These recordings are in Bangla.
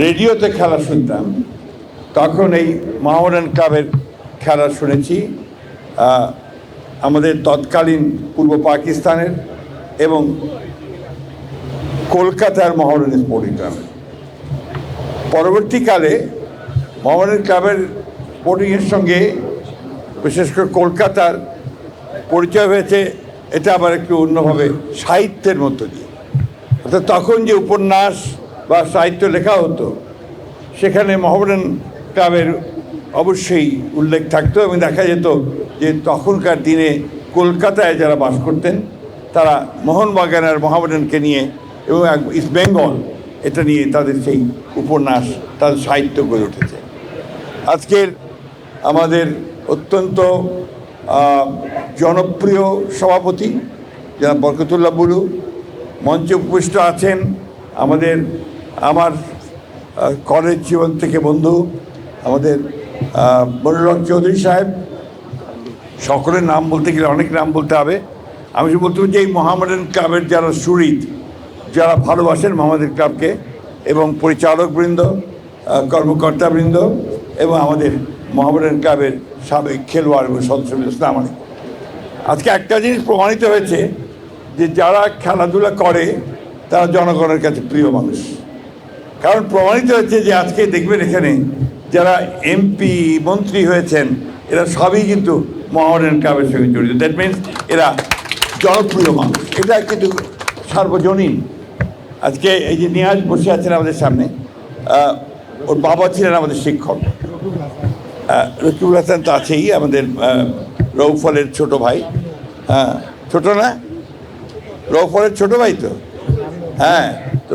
রেডিওতে খেলা শুনতাম, তখন এই মোহামেডান ক্লাবের খেলা শুনেছি আমাদের তৎকালীন পূর্ব পাকিস্তানের এবং কলকাতার মোহামেডান স্পোর্টিং ক্লাবের। পরবর্তীকালে মোহামেডান ক্লাবের স্পোর্টিংয়ের সঙ্গে বিশেষ করে কলকাতার পরিচয় হয়েছে, এটা আবার একটু অন্যভাবে সাহিত্যের মধ্য দিয়ে। অর্থাৎ তখন যে উপন্যাস বা সাহিত্য লেখা হতো সেখানে মোহামেডান ক্লাবের অবশ্যই উল্লেখ থাকতো এবং দেখা যেত যে তখনকার দিনে কলকাতায় যারা বাস করতেন তারা মোহনবাগান আর মোহামেডানকে নিয়ে এবং ইস্ট বেঙ্গল এটা নিয়ে তাদের সেই উপন্যাস, তাদের সাহিত্য গড়ে উঠেছে। আজকের আমাদের অত্যন্ত জনপ্রিয় সভাপতি যারা বরকতুল্লাহ বুলু মঞ্চে উপবিষ্ট আছেন, আমার কলেজ জীবন থেকে বন্ধু আমাদের মনিরুল হক চৌধুরী সাহেব, সকলের নাম বলতে গেলে অনেক নাম বলতে হবে। আমি শুধু বলতে যে এই মোহামেডান ক্লাবের যারা সুহৃদ, যারা ভালোবাসেন মোহামেডান ক্লাবকে, এবং পরিচালকবৃন্দ, কর্মকর্তাবৃন্দ এবং আমাদের মোহামেডান ক্লাবের সাবেক খেলোয়াড় এবং সদস্যবৃন্দ, আসসালামু আলাইকুম। আজকে একটা জিনিস প্রমাণিত হয়েছে যে যারা খেলাধুলা করে তারা জনগণের কাছে প্রিয় মানুষ। কারণ প্রমাণিত হয়েছে যে আজকে দেখবেন এখানে যারা এমপি মন্ত্রী হয়েছেন এরা সবই কিন্তু মোহামেডান ক্লাবের সঙ্গে জড়িত। দ্যাট মিনস এরা জনপ্রিয় মানুষ, এটা কিন্তু সার্বজনীন। আজকে এই যে নিয়াজ বসে আছেন আমাদের সামনে, ওর বাবা ছিলেন আমাদের শিক্ষক। রকিবুল হাসান তো আছেই, আমাদের রৌফলের ছোট ভাই। হ্যাঁ, ছোট না, রৌফলের ছোট ভাই তো। হ্যাঁ,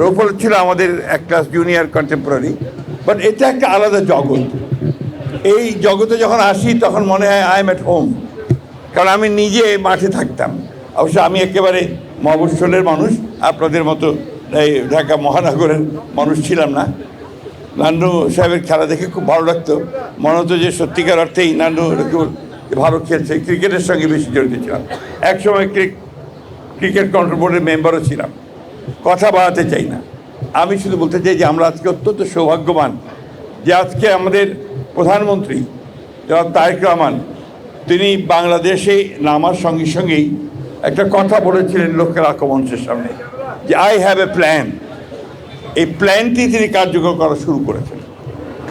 রৌফল ছিল আমাদের এক ক্লাস জুনিয়র কন্টেম্পোরারি। বাট এটা একটা আলাদা জগৎ। এই জগতে যখন আসি তখন মনে হয় আই এম অ্যাট হোম, কারণ আমি নিজে মাঠে থাকতাম। অবশ্য আমি একেবারে মফস্বলের মানুষ, আপনাদের মতো এই ঢাকা মহানগরের মানুষ ছিলাম না। নান্নু সাহেবের খেলা দেখে খুব ভালো লাগতো, মনে হতো যে সত্যিকার অর্থেই নান্নু ভালো খেলছে। ক্রিকেটের সঙ্গে বেশি জড়িত ছিলাম, একসময় ক্রিকেট কন্ট্রোল বোর্ডের মেম্বারও ছিলাম। কথা বাড়াতে চাই না, আমি শুধু বলতে চাই যে আমরা আজকে অত্যন্ত সৌভাগ্যবান যে আজকে আমাদের প্রধানমন্ত্রী জনাব তারেক রহমান তিনি বাংলাদেশে নামার সঙ্গে সঙ্গেই একটা কথা বলেছিলেন লোকের আক্রমণের সামনে, যে আই হ্যাভ এ প্ল্যান। এই প্ল্যানটি তিনি কার্যকর করা শুরু করেছেন।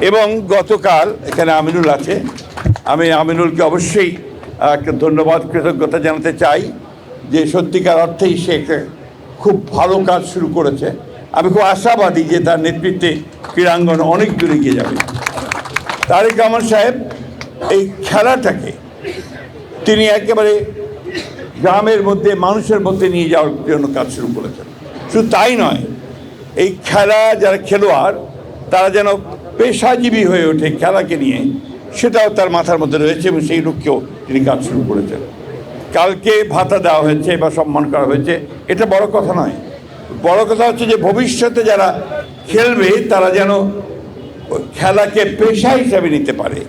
এবং গতকাল এখানে আমিনুল আছে, আমি আমিনুলকে অবশ্যই একটা ধন্যবাদ, কৃতজ্ঞতা জানাতে চাই যে সত্যিকার অর্থেই সে একটা খুব ভালো কাজ শুরু করেছে। আমি খুব আশাবাদী যে তার নেতৃত্বে ক্রীড়াঙ্গন অনেক দূরে গিয়ে যাবে। তারেক রহমান সাহেব এই খেলাটাকে তিনি একেবারে গ্রামের মধ্যে, মানুষের মধ্যে নিয়ে যাওয়ার জন্য কাজ শুরু করেছেন। শুধু তাই নয়, এই খেলা যারা খেলোয়াড় তারা যেন পেশাজীবী হয়ে ওঠে খেলাকে নিয়ে, সেটাও তার মাথার মধ্যে রয়েছে এবং সেই লক্ষ্যেও তিনি কাজ শুরু করেছেন। কালকে ভাতা দেওয়া হয়েছে বা সম্মান করা হয়েছে, এটা বড় কথা নয়। বড় কথা হচ্ছে যে ভবিষ্যতে যারা খেলবে তারা যেন খেলাকে পেশা হিসাবে নিতে পারে,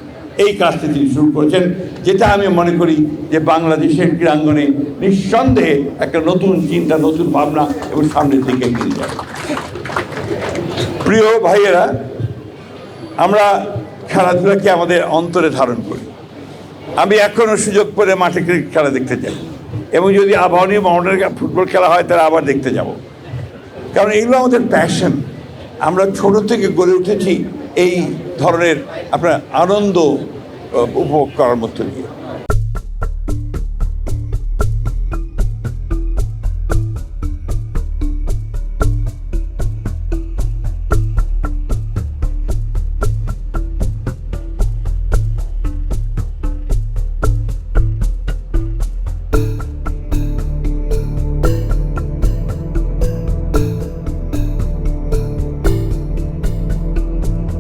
এই কাজটি তিনি শুরু করেছেন, যেটা আমি মনে করি যে বাংলাদেশের ক্রীড়াঙ্গনে নিঃসন্দেহে একটা নতুন চিন্তা, নতুন ভাবনা এবং সামনের দিকে এগিয়ে যাবে। প্রিয় ভাইয়েরা, আমরা খেলাধুলাকে আমাদের অন্তরে ধারণ করি। আমি এখনও সুযোগ পেলে মাঠে ক্রিকেট খেলা দেখতে যাই, এবং যদি আবাহনী মোহামেডান ফুটবল খেলা হয় তাহলে আবার দেখতে যাব। কারণ এগুলো আমাদের প্যাশন। আমরা ছোট থেকে গড়ে উঠেছি এই ধরনের আপনার আনন্দ উপভোগ করার মধ্য দিয়ে।